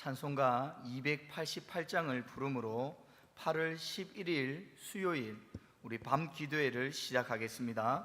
찬송가 288장을 부르므로 8월 11일 수요일 우리 밤 기도회를 시작하겠습니다.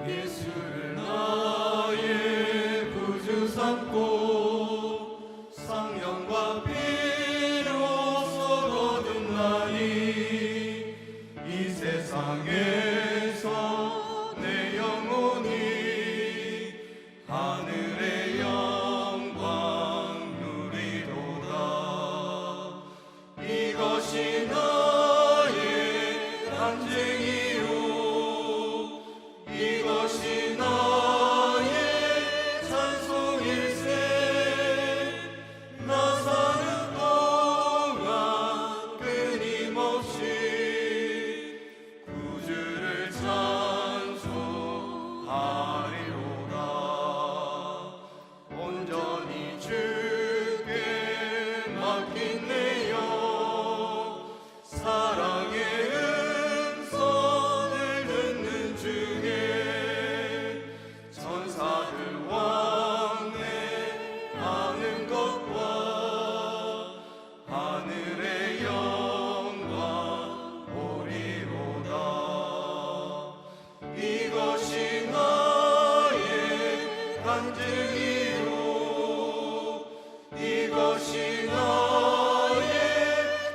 예수를 나의 구주 삼고 성령과 피로써 거둔 나니 이 세상에서 내 영혼이 하늘의 영광 누리도다. 이것이 나의 간증이요 이것이 나의 찬송일세. 나 사는 동안 끊임없이 구주를 찬송하리로다. 온전히 주께 맡긴 내 영 사랑의 음성을 듣는 중에 천사들 왕래하는 것과 하늘의 영광 보리로다. 이것이 나의 간증이요 이것이 나의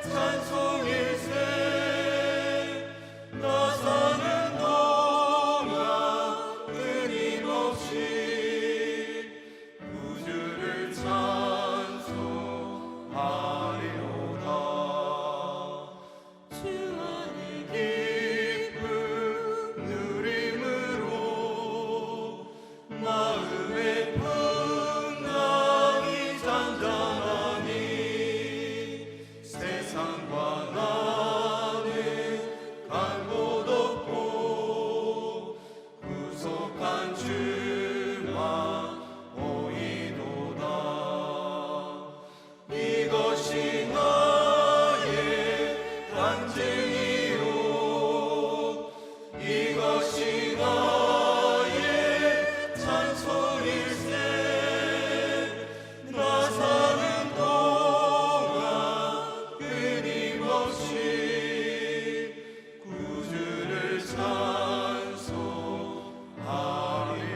찬송일세. 나 사는 동안 끊임없이 구주를 찬송하리로다. 주 안에 기쁨 누림으로 마음의 풍랑이 잔잔하니 세상과 나는 간 곳 없고 구속한 주만 보이도다. 이것이 나의 간증이요 이것이 나의 찬송일세. 나 사는 동안 끊임없이 구주를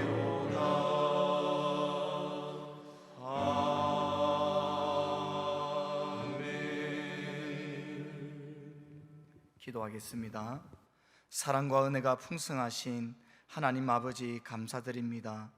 찬송하리로다. 아멘. 기도하겠습니다. 사랑과 은혜가 풍성하신 하나님 아버지 감사드립니다.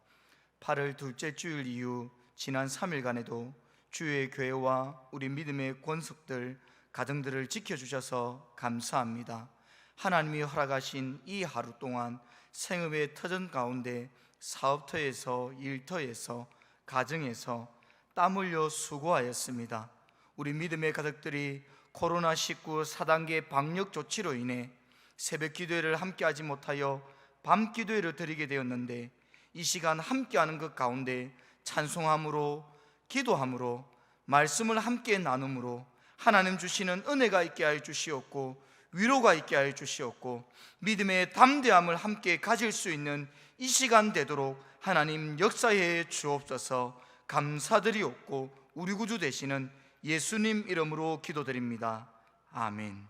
8월 둘째 주일 이후 지난 3일간에도 주의 교회와 우리 믿음의 권속들 가정들을 지켜주셔서 감사합니다. 하나님이 허락하신 이 하루 동안 생업의 터전 가운데 사업터에서 일터에서 가정에서 땀 흘려 수고하였습니다. 우리 믿음의 가족들이 코로나19 4단계 방역 조치로 인해 새벽 기도회를 함께하지 못하여 밤 기도회를 드리게 되었는데 이 시간 함께하는 것 가운데 찬송함으로 기도함으로 말씀을 함께 나눔으로 하나님 주시는 은혜가 있게 하여 주시옵고 위로가 있게 하여 주시옵고 믿음의 담대함을 함께 가질 수 있는 이 시간 되도록 하나님 역사해 주옵소서. 감사드리옵고 우리 구주 되시는 예수님 이름으로 기도드립니다. 아멘.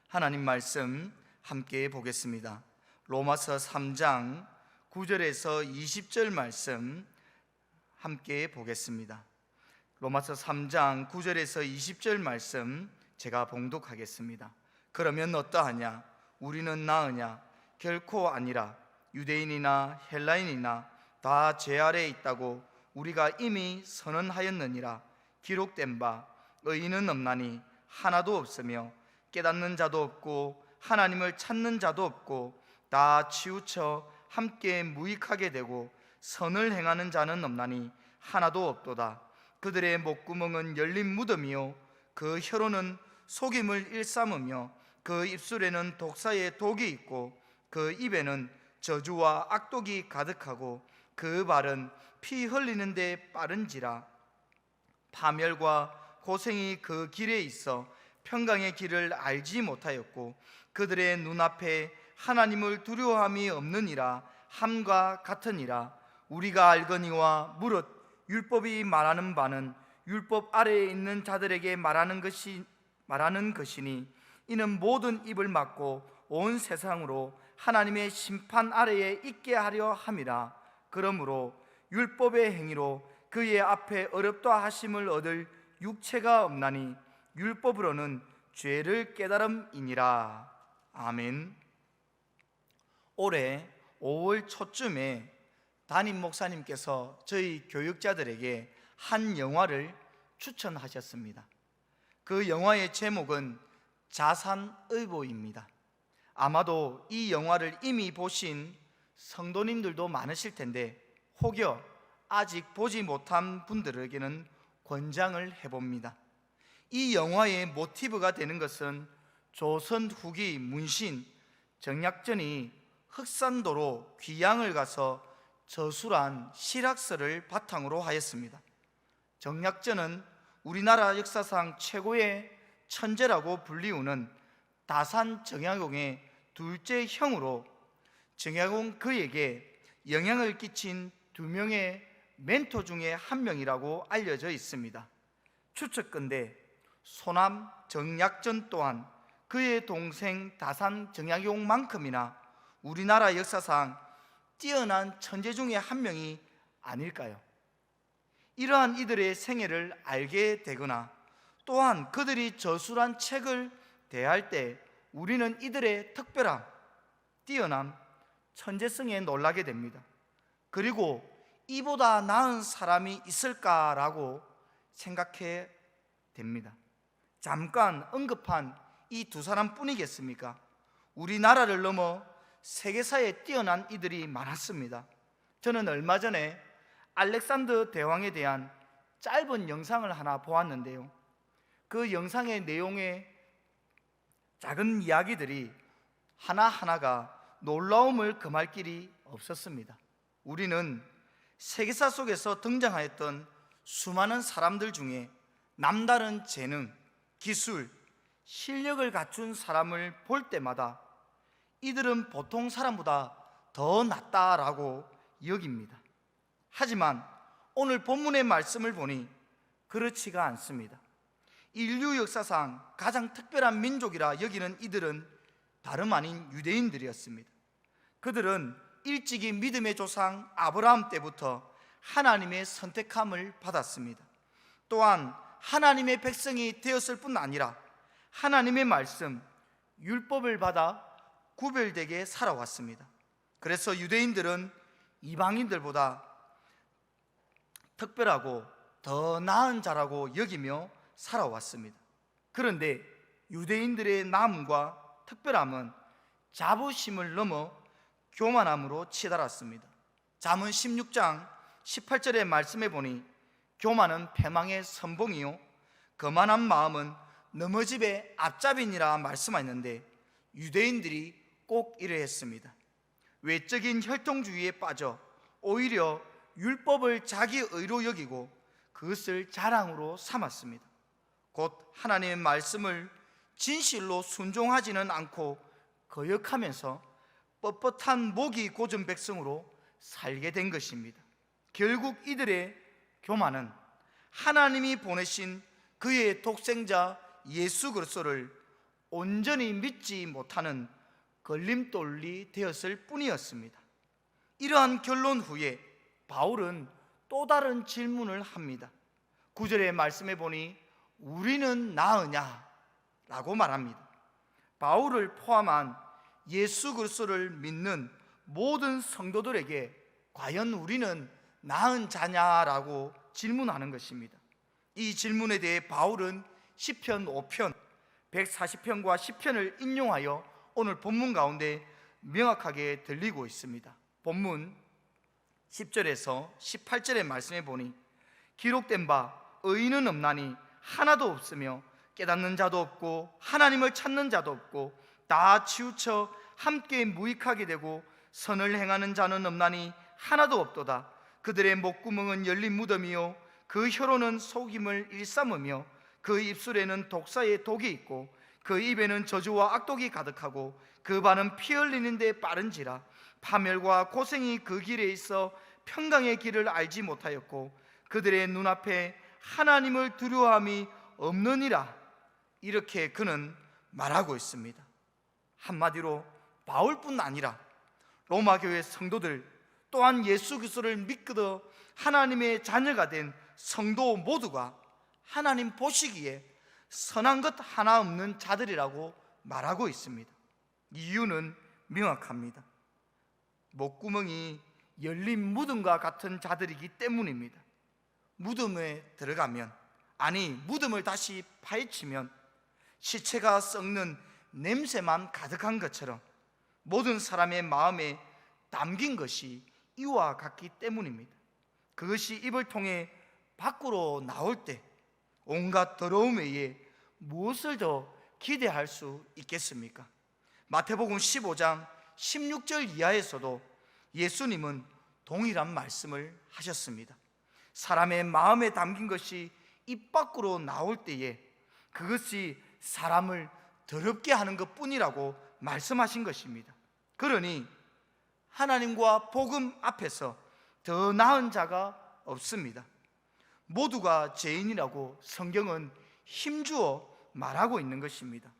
하나님 말씀 함께 보겠습니다. 로마서 3장 9절에서 20절 말씀 함께 보겠습니다. 로마서 3장 9절에서 20절 말씀 제가 봉독하겠습니다. 그러면 어떠하냐? 우리는 나으냐? 결코 아니라. 유대인이나 헬라인이나 다 죄 아래에 있다고 우리가 이미 선언하였느니라. 기록된 바 의인은 없나니 하나도 없으며 깨닫는 자도 없고 하나님을 찾는 자도 없고 다 치우쳐 함께 무익하게 되고 선을 행하는 자는 없나니 하나도 없도다. 그들의 목구멍은 열린 무덤이요 그 혀로는 속임을 일삼으며 그 입술에는 독사의 독이 있고 그 입에는 저주와 악독이 가득하고 그 발은 피 흘리는 데 빠른지라. 파멸과 고생이 그 길에 있어 평강의 길을 알지 못하였고 그들의 눈앞에 하나님을 두려워함이 없느니라 함과 같으니라. 우리가 알거니와 무릇 율법이 말하는 바는 율법 아래에 있는 자들에게 말하는 것이니 이는 모든 입을 막고 온 세상으로 하나님의 심판 아래에 있게 하려 함이라. 그러므로 율법의 행위로 그의 앞에 어렵다 하심을 얻을 육체가 없나니 율법으로는 죄를 깨달음이니라. 아멘. 올해 5월 초쯤에 담임 목사님께서 저희 교육자들에게 한 영화를 추천하셨습니다. 그 영화의 제목은 자산의보입니다. 아마도 이 영화를 이미 보신 성도님들도 많으실 텐데 혹여 아직 보지 못한 분들에게는 권장을 해봅니다. 이 영화의 모티브가 되는 것은 조선 후기 문신 정약전이 흑산도로 귀양을 가서 저술한 실학설을 바탕으로 하였습니다. 정약전은 우리나라 역사상 최고의 천재라고 불리우는 다산 정약용의 둘째 형으로 정약용 그에게 영향을 끼친 2명의 멘토 중에 한 명이라고 알려져 있습니다. 추측컨대 소남 정약전 또한 그의 동생 다산 정약용만큼이나 우리나라 역사상 뛰어난 천재 중에 한 명이 아닐까요? 이러한 이들의 생애를 알게 되거나 또한 그들이 저술한 책을 대할 때 우리는 이들의 특별함, 뛰어남, 천재성에 놀라게 됩니다. 그리고 이보다 나은 사람이 있을까라고 생각해 됩니다. 잠깐 언급한 이 2사람뿐이겠습니까? 우리나라를 넘어 세계사에 뛰어난 이들이 많았습니다. 저는 얼마 전에 알렉산더 대왕에 대한 짧은 영상을 하나 보았는데요, 그 영상의 내용에 작은 이야기들이 하나하나가 놀라움을 금할 길이 없었습니다. 우리는 세계사 속에서 등장하였던 수많은 사람들 중에 남다른 재능, 기술, 실력을 갖춘 사람을 볼 때마다 이들은 보통 사람보다 더 낫다라고 여깁니다. 하지만 오늘 본문의 말씀을 보니 그렇지가 않습니다. 인류 역사상 가장 특별한 민족이라 여기는 이들은 다름 아닌 유대인들이었습니다. 그들은 일찍이 믿음의 조상 아브라함 때부터 하나님의 선택함을 받았습니다. 또한 하나님의 백성이 되었을 뿐 아니라 하나님의 말씀, 율법을 받아 구별되게 살아왔습니다. 그래서 유대인들은 이방인들보다 특별하고 더 나은 자라고 여기며 살아왔습니다. 그런데 유대인들의 나음과 특별함은 자부심을 넘어 교만함으로 치달았습니다. 잠언 16장 18절의 말씀에 보니 교만은 패망의 선봉이요 거만한 마음은 넘어집의 앞잡이니라 말씀하였는데 유대인들이 꼭 이러했습니다. 외적인 혈통주의에 빠져 오히려 율법을 자기 의로 여기고 그것을 자랑으로 삼았습니다. 곧 하나님의 말씀을 진실로 순종하지는 않고 거역하면서 뻣뻣한 목이 고준 백성으로 살게 된 것입니다. 결국 이들의 교만은 하나님이 보내신 그의 독생자 예수 그리스도를 온전히 믿지 못하는 걸림돌이 되었을 뿐이었습니다. 이러한 결론 후에 바울은 또 다른 질문을 합니다. 9절의 말씀에 보니 우리는 나으냐? 라고 말합니다. 바울을 포함한 예수 그리스도를 믿는 모든 성도들에게 과연 우리는 나은 자냐라고 질문하는 것입니다. 이 질문에 대해 바울은 시편 5편, 140편과 10편을 인용하여 오늘 본문 가운데 명확하게 들리고 있습니다. 본문 10절에서 18절의 말씀에 보니 기록된 바 의인은 없나니 하나도 없으며 깨닫는 자도 없고 하나님을 찾는 자도 없고 다 치우쳐 함께 무익하게 되고 선을 행하는 자는 없나니 하나도 없도다. 그들의 목구멍은 열린 무덤이요 그 혀로는 속임을 일삼으며 그 입술에는 독사의 독이 있고 그 입에는 저주와 악독이 가득하고 그 발은 피 흘리는 데 빠른지라. 파멸과 고생이 그 길에 있어 평강의 길을 알지 못하였고 그들의 눈앞에 하나님을 두려워함이 없느니라. 이렇게 그는 말하고 있습니다. 한마디로 바울뿐 아니라 로마 교회 성도들 또한 예수 그리스도를 믿고 하나님의 자녀가 된 성도 모두가 하나님 보시기에 선한 것 하나 없는 자들이라고 말하고 있습니다. 이유는 명확합니다. 목구멍이 열린 무덤과 같은 자들이기 때문입니다. 무덤에 들어가면, 아니 무덤을 다시 파헤치면 시체가 썩는 냄새만 가득한 것처럼 모든 사람의 마음에 담긴 것이 이와 같기 때문입니다. 그것이 입을 통해 밖으로 나올 때 온갖 더러움에 의해 무엇을 더 기대할 수 있겠습니까? 마태복음 15장 16절 이하에서도 예수님은 동일한 말씀을 하셨습니다. 사람의 마음에 담긴 것이 입 밖으로 나올 때에 그것이 사람을 더럽게 하는 것뿐이라고 말씀하신 것입니다. 그러니 하나님과 복음 앞에서 더 나은 자가 없습니다. 모두가 죄인이라고 성경은 힘주어 말하고 있는 것입니다.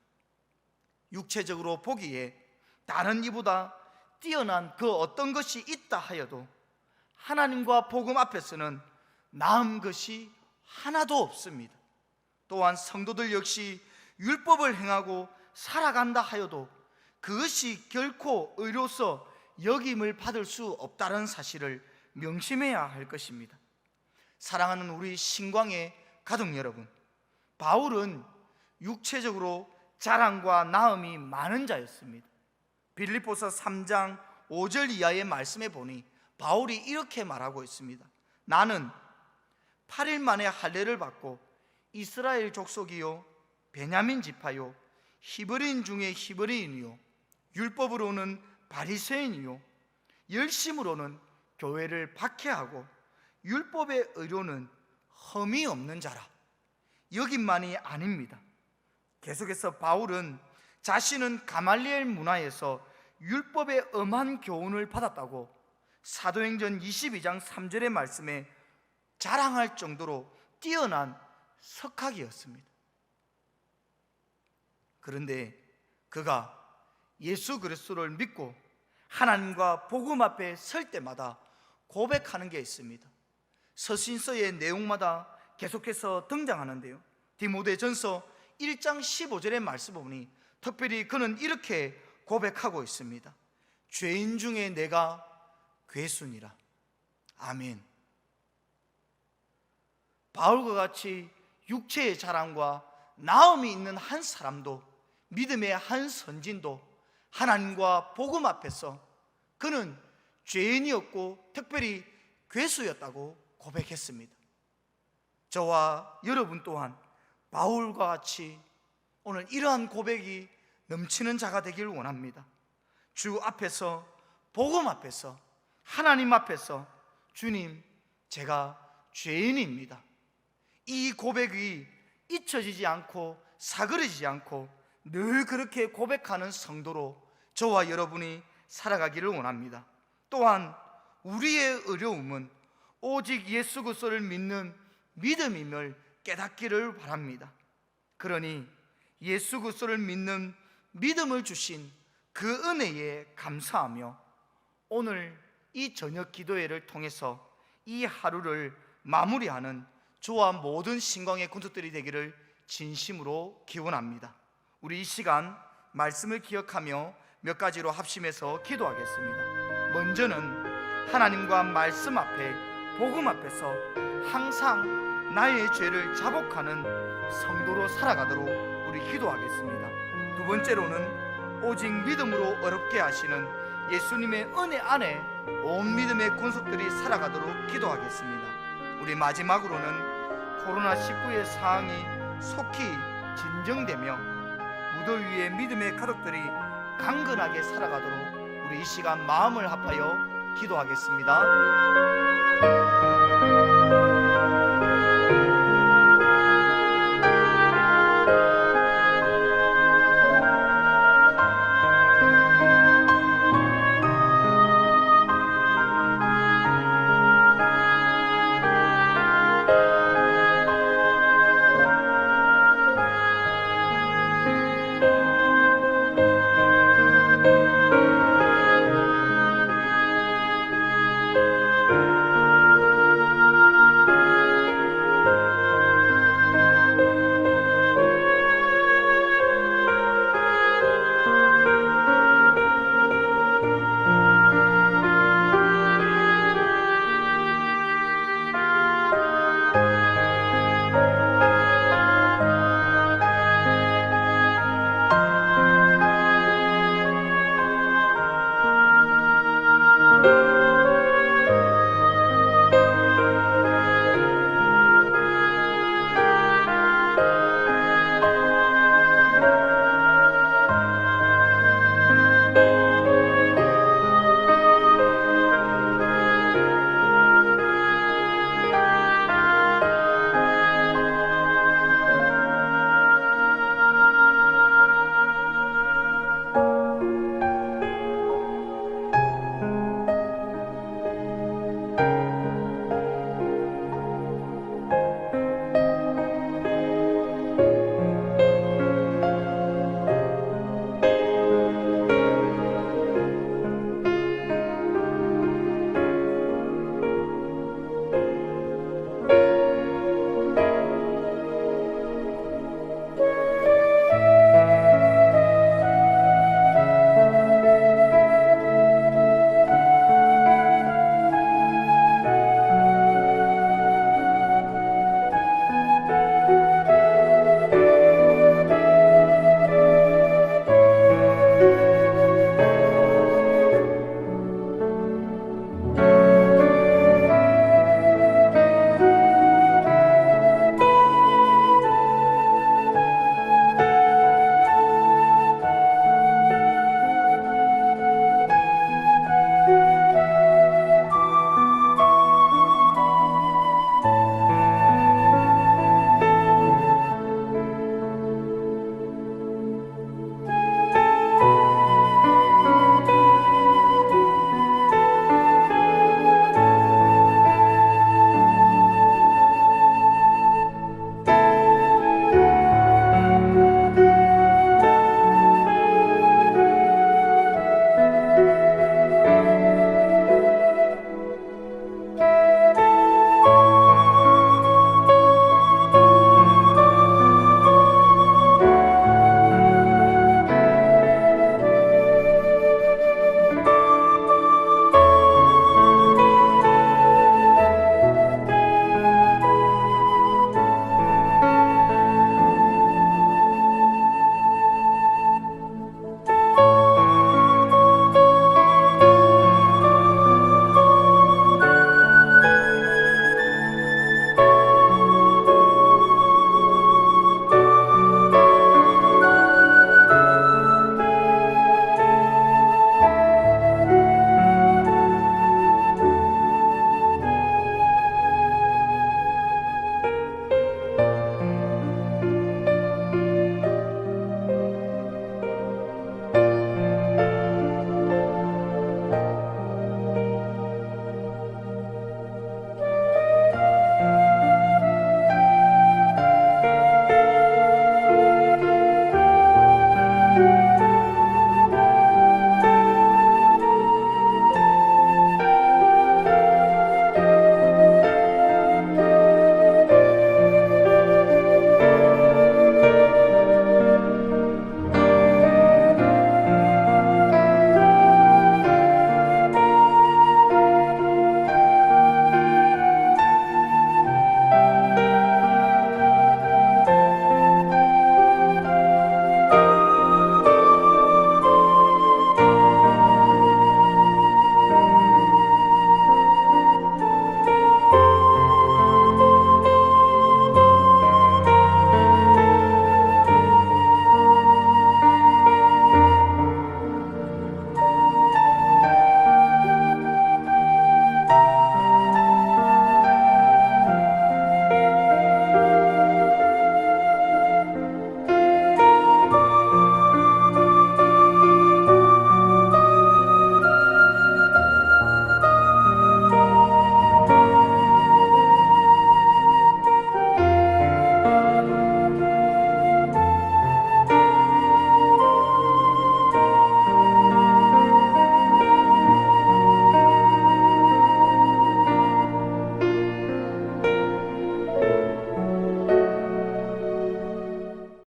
육체적으로 보기에 다른 이보다 뛰어난 그 어떤 것이 있다 하여도 하나님과 복음 앞에서는 나은 것이 하나도 없습니다. 또한 성도들 역시 율법을 행하고 살아간다 하여도 그것이 결코 의로서 여김을 받을 수 없다는 사실을 명심해야 할 것입니다. 사랑하는 우리 신광의 가족 여러분, 바울은 육체적으로 자랑과 나음이 많은 자였습니다. 빌립보서 3장 5절 이하의 말씀에 보니 바울이 이렇게 말하고 있습니다. 나는 8일 만에 할례를 받고 이스라엘 족속이요 베냐민 지파요 히브리인 중에 히브리인이요 율법으로는 바리새인이요 열심으로는 교회를 박해하고 율법의 의로는 흠이 없는 자라. 여기만이 아닙니다. 계속해서 바울은 자신은 가말리엘 문화에서 율법의 엄한 교훈을 받았다고 사도행전 22장 3절의 말씀에 자랑할 정도로 뛰어난 석학이었습니다. 그런데 그가 예수 그리스도를 믿고 하나님과 복음 앞에 설 때마다 고백하는 게 있습니다. 서신서의 내용마다 계속해서 등장하는데요, 디모데전서 1장 15절의 말씀 보니 특별히 그는 이렇게 고백하고 있습니다. 죄인 중에 내가 괴순이라. 아멘. 바울과 같이 육체의 자랑과 나음이 있는 한 사람도, 믿음의 한 선진도 하나님과 복음 앞에서 그는 죄인이었고 특별히 괴수였다고 고백했습니다. 저와 여러분 또한 바울과 같이 오늘 이러한 고백이 넘치는 자가 되길 원합니다. 주 앞에서, 복음 앞에서, 하나님 앞에서 주님, 제가 죄인입니다. 이 고백이 잊혀지지 않고 사그러지지 않고 늘 그렇게 고백하는 성도로 저와 여러분이 살아가기를 원합니다. 또한 우리의 어려움은 오직 예수 그리스도를 믿는 믿음임을 깨닫기를 바랍니다. 그러니 예수 그리스도를 믿는 믿음을 주신 그 은혜에 감사하며 오늘 이 저녁 기도회를 통해서 이 하루를 마무리하는 저와 모든 신광의 군수들이 되기를 진심으로 기원합니다. 우리 이 시간 말씀을 기억하며 몇 가지로 합심해서 기도하겠습니다. 먼저는 하나님과 말씀 앞에, 복음 앞에서 항상 나의 죄를 자복하는 성도로 살아가도록 우리 기도하겠습니다. 두 번째로는 오직 믿음으로 어렵게 하시는 예수님의 은혜 안에 온 믿음의 군속들이 살아가도록 기도하겠습니다. 우리 마지막으로는 코로나19의 상황이 속히 진정되며 무더위에 믿음의 가족들이 강건하게 살아가도록 우리 이 시간 마음을 합하여 기도하겠습니다.